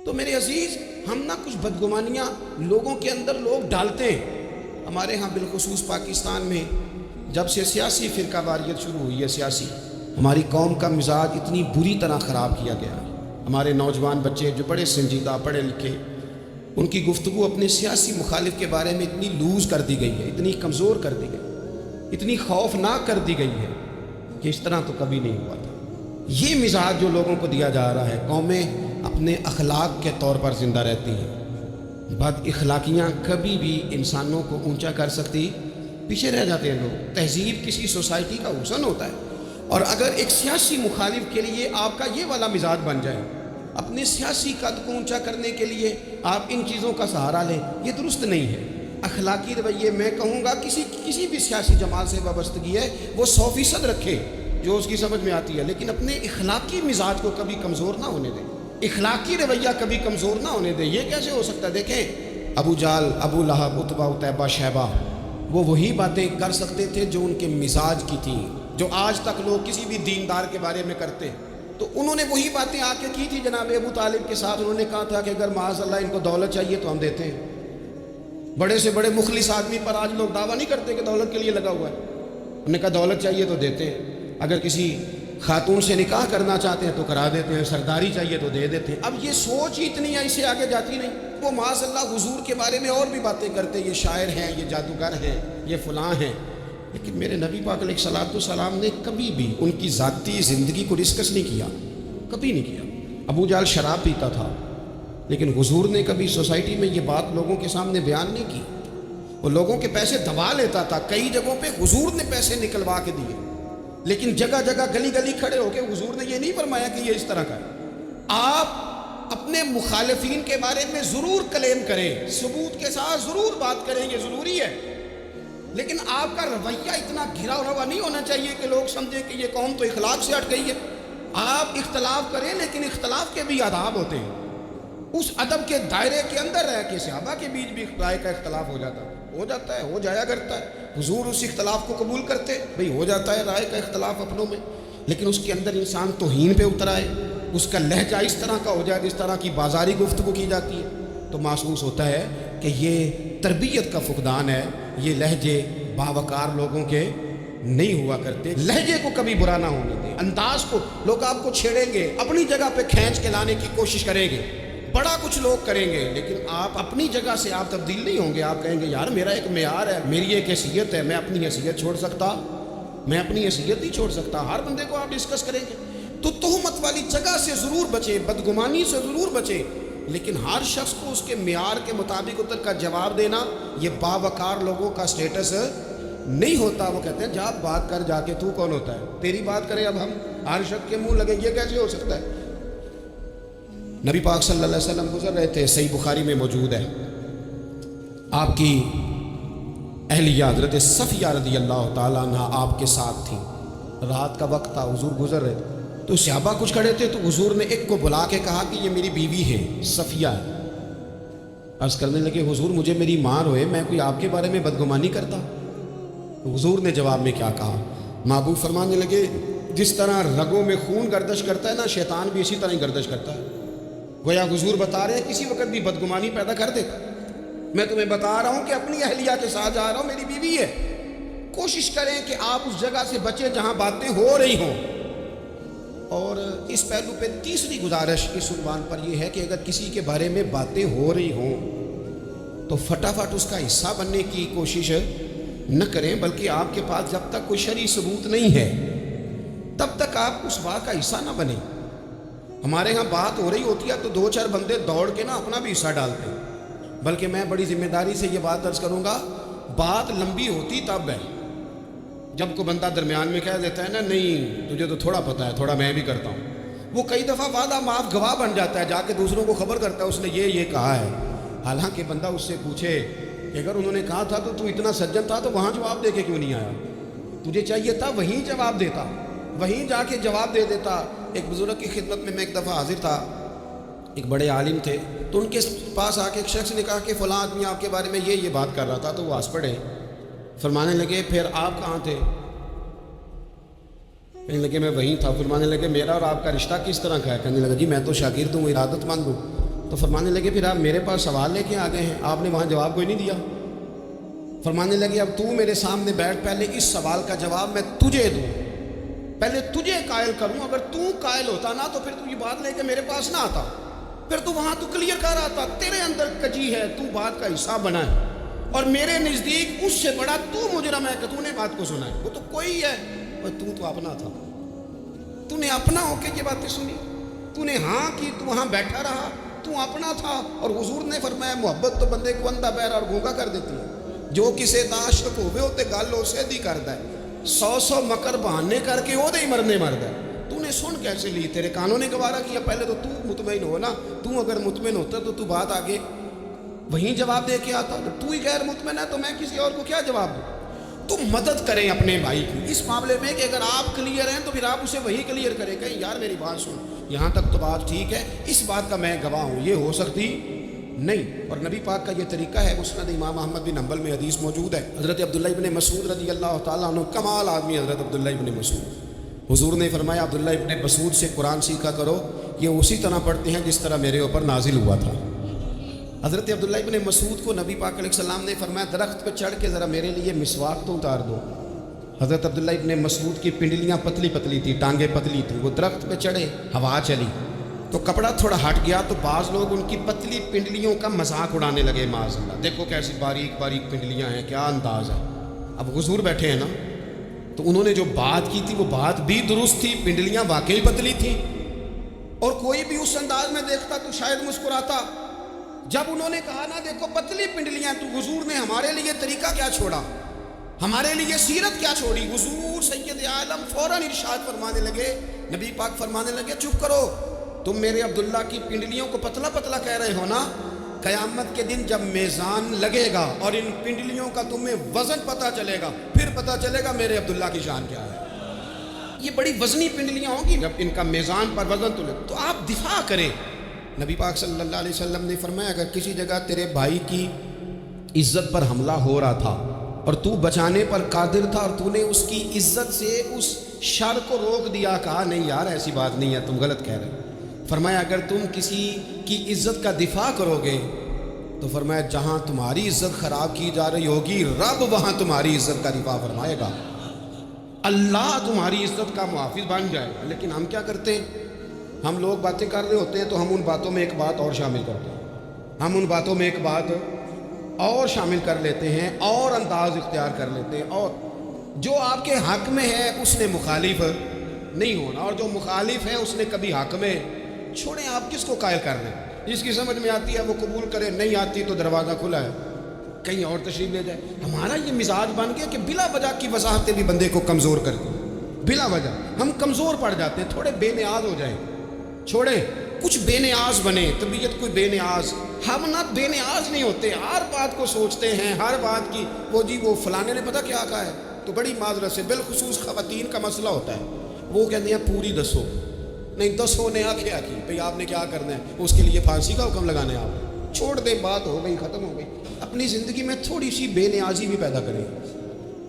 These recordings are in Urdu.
تو میرے عزیز، ہم نہ کچھ بدگمانیاں لوگوں کے اندر لوگ ڈالتے ہیں۔ ہمارے ہاں بالخصوص پاکستان میں جب سے سیاسی فرقہ واریت شروع ہوئی ہے، سیاسی، ہماری قوم کا مزاج اتنی بری طرح خراب کیا گیا ہے۔ ہمارے نوجوان بچے جو بڑے سنجیدہ پڑھے لکھے، ان کی گفتگو اپنے سیاسی مخالف کے بارے میں اتنی لوز کر دی گئی ہے، اتنی کمزور کر دی گئی، اتنی خوفناک کر دی گئی ہے کہ اس طرح تو کبھی نہیں ہوا تھا۔ یہ مزاج جو لوگوں کو دیا جا رہا ہے، قومیں اپنے اخلاق کے طور پر زندہ رہتی ہیں۔ بد اخلاقیاں کبھی بھی انسانوں کو اونچا کر سکتی، پیچھے رہ جاتے ہیں لوگ۔ تہذیب کسی سوسائٹی کا حسن ہوتا ہے، اور اگر ایک سیاسی مخالف کے لیے آپ کا یہ والا مزاج بن جائے، اپنے سیاسی قد کو اونچا کرنے کے لیے آپ ان چیزوں کا سہارا لیں، یہ درست نہیں ہے۔ اخلاقی رویے میں کہوں گا کسی بھی سیاسی جماعت سے وابستگی ہے وہ 100% رکھے جو اس کی سمجھ میں آتی ہے، لیکن اپنے اخلاقی مزاج کو کبھی کمزور نہ ہونے دیں، اخلاقی رویہ کبھی کمزور نہ ہونے دیں۔ یہ کیسے ہو سکتا ہے؟ دیکھیں، ابو جہل، ابو لہب، عتبہ، عتیبہ، شیبہ، وہ وہی باتیں کر سکتے تھے جو ان کے مزاج کی تھیں، جو آج تک لوگ کسی بھی دیندار کے بارے میں کرتے ہیں۔ تو انہوں نے وہی باتیں آ کے کی تھی جناب ابو طالب کے ساتھ۔ انہوں نے کہا تھا کہ اگر معاذ اللہ ان کو دولت چاہیے تو ہم دیتے ہیں۔ بڑے سے بڑے مخلص آدمی پر آج لوگ دعویٰ نہیں کرتے کہ دولت کے لیے لگا ہوا ہے۔ انہوں نے کہا دولت چاہیے تو دیتے ہیں، اگر کسی خاتون سے نکاح کرنا چاہتے ہیں تو کرا دیتے ہیں، سرداری چاہیے تو دے دیتے ہیں۔ اب یہ سوچ ہی اتنی ہے، اسے آگے جاتی نہیں۔ وہ معاذ اللہ حضور کے بارے میں اور بھی باتیں کرتے، یہ شاعر ہیں، یہ جادوگر ہیں، یہ فلاں ہیں، لیکن میرے نبی پاک علیہ الصلوۃ والسلام نے کبھی بھی ان کی ذاتی زندگی کو ڈسکس نہیں کیا، کبھی نہیں کیا۔ ابو جہل شراب پیتا تھا، لیکن حضور نے کبھی سوسائٹی میں یہ بات لوگوں کے سامنے بیان نہیں کی۔ وہ لوگوں کے پیسے دبا لیتا تھا، کئی جگہوں پہ حضور نے پیسے نکلوا کے دیے، لیکن جگہ جگہ گلی گلی کھڑے ہو کے حضور نے یہ نہیں فرمایا کہ یہ اس طرح کا ہے۔ آپ اپنے مخالفین کے بارے میں ضرور کلیم کریں، ثبوت کے ساتھ ضرور بات کریں، یہ ضروری ہے، لیکن آپ کا رویہ اتنا گھرا ہوا نہیں ہونا چاہیے کہ لوگ سمجھیں کہ یہ قوم تو اخلاق سے ہٹ گئی ہے۔ آپ اختلاف کریں، لیکن اختلاف کے بھی آداب ہوتے ہیں۔ اس ادب کے دائرے کے اندر رہ کے صحابہ کے بیچ بھی رائے کا اختلاف ہو جاتا ہے، ہو جایا کرتا ہے۔ حضور اس اختلاف کو قبول کرتے، بھئی ہو جاتا ہے رائے کا اختلاف اپنوں میں، لیکن اس کے اندر انسان توہین پہ اتر آئے، اس کا لہجہ اس طرح کا ہو جائے جس طرح کی بازاری گفتگو کی جاتی ہے، تو محسوس ہوتا ہے کہ یہ تربیت کا فقدان ہے۔ یہ لہجے باوقار لوگوں کے نہیں ہوا کرتے۔ لہجے کو کبھی برا نہ ہونے دیں، انداز کو لوگ آپ کو چھیڑیں گے، اپنی جگہ پہ کھینچ کے لانے کی کوشش کریں گے، بڑا کچھ لوگ کریں گے، لیکن آپ اپنی جگہ سے آپ تبدیل نہیں ہوں گے۔ آپ کہیں گے یار میرا ایک معیار ہے، میری ایک حیثیت ہے، میں اپنی حیثیت چھوڑ سکتا، میں اپنی حیثیت نہیں چھوڑ سکتا۔ ہر بندے کو آپ ڈسکس کریں گے، تو تہمت والی جگہ سے ضرور بچیں، بدگمانی سے ضرور بچیں، لیکن ہر شخص کو اس کے معیار کے مطابق اتر کا جواب دینا یہ باوقار لوگوں کا سٹیٹس نہیں ہوتا۔ وہ کہتے ہیں جا بات کر، جا کے تو کون ہوتا ہے تیری بات کرے، اب ہم ہر شخص کے منہ لگے، یہ کیسے ہو سکتا ہے؟ نبی پاک صلی اللہ علیہ وسلم گزر رہے تھے، صحیح بخاری میں موجود ہے، آپ کی اہلیہ حضرت صفیہ رضی اللہ تعالیٰ عنہ آپ کے ساتھ تھیں۔ رات کا وقت تھا، حضور گزر رہے تھے، تو صحابہ کچھ کھڑے تھے، تو حضور نے ایک کو بلا کے کہا کہ یہ میری بیوی ہے، صفیہ ہے۔ عرض کرنے لگے حضور مجھے میری ماں روئے، میں کوئی آپ کے بارے میں بدگمانی کرتا؟ حضور نے جواب میں کیا کہا؟ محبوب فرمانے لگے جس طرح رگوں میں خون گردش کرتا ہے نا، شیطان بھی اسی طرح ہی گردش کرتا ہے۔ گویا حضور بتا رہے ہیں کسی وقت بھی بدگمانی پیدا کر دیتا۔ میں تمہیں بتا رہا ہوں کہ اپنی اہلیہ کے ساتھ جا رہا ہوں، میری بیوی ہے، کوشش کریں کہ آپ اس جگہ سے بچیں جہاں باتیں ہو رہی ہوں۔ اور اس پہلو پہ تیسری گزارش اس عنوان پر یہ ہے کہ اگر کسی کے بارے میں باتیں ہو رہی ہوں تو فٹافٹ اس کا حصہ بننے کی کوشش نہ کریں، بلکہ آپ کے پاس جب تک کوئی شرعی ثبوت نہیں ہے تب تک آپ اس بات کا حصہ نہ بنیں۔ ہمارے ہاں بات ہو رہی ہوتی ہے تو دو چار بندے دوڑ کے نا اپنا بھی حصہ ڈالتے ہیں، بلکہ میں بڑی ذمہ داری سے یہ بات درج کروں گا، بات لمبی ہوتی تب ہے جب کوئی بندہ درمیان میں کہہ دیتا ہے نا نہیں تجھے تو تھوڑا پتہ ہے، تھوڑا میں بھی کرتا ہوں۔ وہ کئی دفعہ وعدہ معاف گواہ بن جاتا ہے، جا کے دوسروں کو خبر کرتا ہے اس نے یہ کہا ہے، حالانکہ بندہ اس سے پوچھے کہ اگر انہوں نے کہا تھا تو اتنا سجن تھا تو وہاں جواب دے کے کیوں نہیں آیا؟ تجھے چاہیے تھا وہیں جواب دیتا، وہیں جا کے جواب دے دیتا۔ ایک بزرگ کی خدمت میں ایک دفعہ حاضر تھا، ایک بڑے عالم تھے، تو ان کے پاس آ کے ایک شخص نے کہا کہ فلاں آدمی آپ کے بارے میں یہ بات کر رہا تھا، تو وہ ہنس پڑے، فرمانے لگے پھر آپ کہاں تھے؟ کہنے لگے میں وہیں تھا۔ فرمانے لگے میرا اور آپ کا رشتہ کس طرح کا ہے؟ کہنے لگا جی میں تو شاگرد ہوں، ارادت مند ہوں۔ تو فرمانے لگے پھر آپ میرے پاس سوال لے کے آ گئے ہیں, آپ نے وہاں جواب کوئی نہیں دیا. فرمانے لگے اب تو میرے سامنے بیٹھ, پہلے اس سوال کا جواب میں تجھے دوں, پہلے تجھے قائل کروں. اگر تو قائل ہوتا نا تو پھر تو یہ بات لے کے میرے پاس نہ آتا, پھر تو وہاں تو کلیئر کر آتا. تیرے اندر کجی ہے, تو بات کا حصہ بنا ہے, اور میرے نزدیک اس سے بڑا تو مجرم ہے کہ تو نے بات کو سنا ہے. وہ تو کوئی ہے, اور تو اپنا تھا, تو نے اپنا ہو کے یہ باتیں سنی, تو نے ہاں کی, تو وہاں بیٹھا رہا, تو اپنا تھا. اور حضور نے فرمایا محبت تو بندے کو اندھا بہرا اور گونگا کر دیتی ہے. جو کسے دا عاشق ہوئے ہوتے گل اسے دی کردا ہے, 100 مکر بہانے کر کے وہ دے ہی مرنے مرد ہے. تو نے سن کیسے لی, تیرے کانوں نے گوارا کیا. پہلے تو مطمئن ہو نا, تو اگر مطمئن ہوتا تو بات آگے وہیں جواب دے کے آتا. تو ہی غیر مطمئن ہے تو میں کسی اور کو کیا جواب دوں. تو مدد کریں اپنے بھائی کی اس معاملے میں کہ اگر آپ کلیئر ہیں تو پھر آپ اسے وہی کلیئر کریں, کہیں یار میری بات سن, یہاں تک تو بات ٹھیک ہے, اس بات کا میں گواہ ہوں, یہ ہو سکتی نہیں. اور نبی پاک کا یہ طریقہ ہے. مسند امام احمد بن حنبل میں حدیث موجود ہے, حضرت عبداللہ ابن مسعود رضی اللہ تعالیٰ عنہ, کمال آدمی حضرت عبداللہ ابن مسعود. حضور نے فرمایا عبداللہ ابن مسعود سے قرآن سیکھا کرو, یہ اسی طرح پڑھتے ہیں جس طرح میرے اوپر نازل ہوا تھا. حضرت عبداللہ ابن مسعود کو نبی پاک علیہ السلام نے فرمایا درخت پہ چڑھ کے ذرا میرے لیے مسواک تو اتار دو. حضرت عبداللہ ابن مسعود کی پنڈلیاں پتلی پتلی تھی, ٹانگیں پتلی تھی. وہ درخت پہ چڑھے, ہوا چلی تو کپڑا تھوڑا ہٹ گیا, تو بعض لوگ ان کی پتلی پنڈلیوں کا مذاق اڑانے لگے. معاذ اللہ, دیکھو کیسی باریک باریک پنڈلیاں ہیں, کیا انداز ہے. اب حضور بیٹھے ہیں نا, تو انہوں نے جو بات کی تھی وہ بات بھی درست تھی, پنڈلیاں واقعی پتلی تھیں, اور کوئی بھی اس انداز میں دیکھتا تو شاید مسکراتا. جب انہوں نے کہا نا دیکھو پتلی پنڈلیاں, تو حضور نے ہمارے لیے طریقہ کیا چھوڑا, ہمارے لیے سیرت کیا چھوڑی. حضور سید عالم فوراً ارشاد فرمانے لگے, نبی پاک فرمانے لگے چپ کرو, تم میرے عبداللہ کی پنڈلیوں کو پتلا پتلا کہہ رہے ہو نا, قیامت کے دن جب میزان لگے گا اور ان پنڈلیوں کا تمہیں وزن پتہ چلے گا, پھر پتہ چلے گا میرے عبداللہ کی شان کیا ہے. یہ بڑی وزنی پنڈلیاں ہوں گی, جب ان کا میزان پر وزن تو آپ دفاع کریں. نبی پاک صلی اللہ علیہ وسلم نے فرمایا اگر کسی جگہ تیرے بھائی کی عزت پر حملہ ہو رہا تھا اور تو بچانے پر قادر تھا, اور تو نے اس کی عزت سے اس شر کو روک دیا, کہا نہیں یار ایسی بات نہیں ہے, تم غلط کہہ رہے. فرمایا اگر تم کسی کی عزت کا دفاع کرو گے تو فرمایا جہاں تمہاری عزت خراب کی جا رہی ہوگی, رب وہاں تمہاری عزت کا دفاع فرمائے گا, اللہ تمہاری عزت کا محافظ بن جائے گا. لیکن ہم کیا کرتے ہیں, ہم لوگ باتیں کر رہے ہوتے ہیں تو ہم ان باتوں میں ایک بات اور شامل کرتے ہیں, ہم ان باتوں میں ایک بات اور شامل کر لیتے ہیں, اور انداز اختیار کر لیتے ہیں, اور جو آپ کے حق میں ہے اس نے مخالف نہیں ہونا, اور جو مخالف ہے اس نے کبھی حق میں. چھوڑیں, آپ کس کو قائل کر رہے ہیں, جس کی سمجھ میں آتی ہے وہ قبول کرے, نہیں آتی تو دروازہ کھلا ہے, کہیں اور تشریف لے جائے. ہمارا یہ مزاج بن گیا کہ بلا وجہ کی وضاحتیں بھی بندے کو کمزور کرتی ہیں, بلا وجہ ہم کمزور پڑ جاتے ہیں. تھوڑے بے نیاز ہو جائیں, چھوڑیں, کچھ بے نیاز بنے, طبیعت کوئی بے نیاز. ہم نہ بے نیاز نہیں ہوتے, ہر بات کو سوچتے ہیں, ہر بات کی وہ جی وہ فلانے نے پتہ کیا کہا ہے, تو بڑی معذرت سے بالخصوص خواتین کا مسئلہ ہوتا ہے, وہ کہتے ہیں پوری دسو, نہیں دسو نے آخیا کی بھئی آپ نے کیا کرنا ہے, اس کے لیے پھانسی کا حکم لگانے آپ, چھوڑ دیں, بات ہو گئی, ختم ہو گئی. اپنی زندگی میں تھوڑی سی بے نیازی بھی پیدا کریں,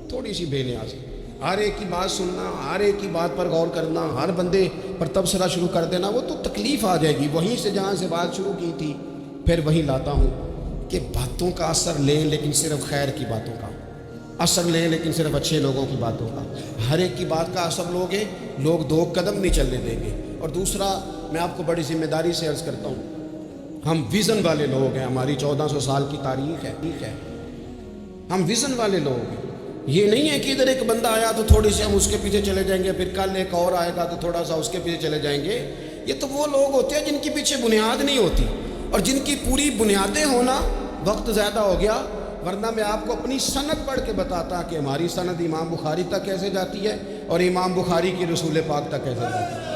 تھوڑی سی بے نیازی, ہر ایک کی بات سننا, ہر ایک کی بات پر غور کرنا, ہر بندے پر تبصرہ شروع کر دینا, وہ تو تکلیف آ جائے گی. وہیں سے جہاں سے بات شروع کی تھی پھر وہیں لاتا ہوں کہ باتوں کا اثر لیں, لیکن صرف خیر کی باتوں کا اثر لیں, لیکن صرف اچھے لوگوں کی باتوں کا. ہر ایک کی بات کا اثر لوگے, لوگ 2 قدم نہیں چلنے دیں گے. اور دوسرا, میں آپ کو بڑی ذمہ داری سے عرض کرتا ہوں, ہم ویژن والے لوگ ہیں, ہماری 1400 سال کی تاریخ ہے, ٹھیک ہے, ہم ویژن والے لوگ ہیں. یہ نہیں ہے کہ ادھر ایک بندہ آیا تو تھوڑی سی ہم اس کے پیچھے چلے جائیں گے, پھر کل ایک اور آئے گا تو تھوڑا سا اس کے پیچھے چلے جائیں گے. یہ تو وہ لوگ ہوتے ہیں جن کے پیچھے بنیاد نہیں ہوتی, اور جن کی پوری بنیادیں ہونا. وقت زیادہ ہو گیا, ورنہ میں آپ کو اپنی سند پڑھ کے بتاتا کہ ہماری سند امام بخاری تک کیسے جاتی ہے اور امام بخاری کی رسول پاک تک کیسے جاتی ہے.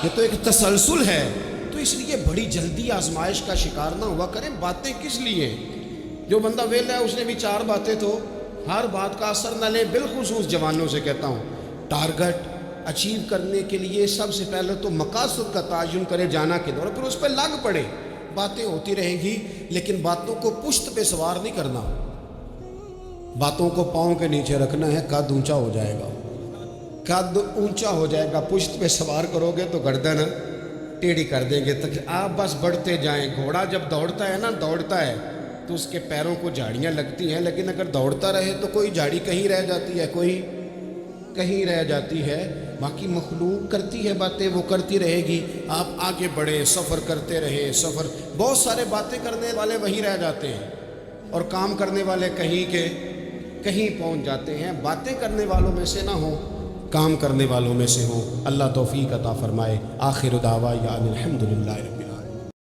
یہ تو ایک تسلسل ہے. تو اس لیے بڑی جلدی آزمائش کا شکار نہ ہوا کریں. باتیں کس لیے, جو بندہ ویلا ہے اس نے بھی 4 باتیں, تو ہر بات کا اثر نہ لیں. بالخصوص جوانوں سے کہتا ہوں, ٹارگٹ اچیو کرنے کے لیے سب سے پہلے تو مقاصد کا تعین کرے, جانا کے دور, پھر اس پہ لگ پڑے. باتیں ہوتی رہیں گی, لیکن باتوں کو پشت پہ سوار نہیں کرنا, باتوں کو پاؤں کے نیچے رکھنا ہے. قد اونچا ہو جائے گا, قد اونچا ہو جائے گا. پشت پہ سوار کرو گے تو گردن ٹیڑھی کر دیں گے تک آپ بس بڑھتے جائیں. گھوڑا جب دوڑتا ہے نا دوڑتا ہے تو اس کے پیروں کو جھاڑیاں لگتی ہیں، لیکن اگر دوڑتا رہے تو کوئی جھاڑی کہیں رہ جاتی ہے، کوئی کہیں رہ جاتی ہے. باقی مخلوق کرتی ہے باتیں، وہ کرتی رہے گی. آپ آگے بڑھیں، سفر کرتے رہے. سفر بہت سارے باتیں کرنے والے وہیں رہ جاتے ہیں اور کام کرنے والے کہیں کے کہیں پہنچ جاتے ہیں. باتیں کرنے والوں میں سے نہ ہوں، کام کرنے والوں میں سے ہوں. اللہ توفیق عطا فرمائے. آخر دعوانا الحمدللہ.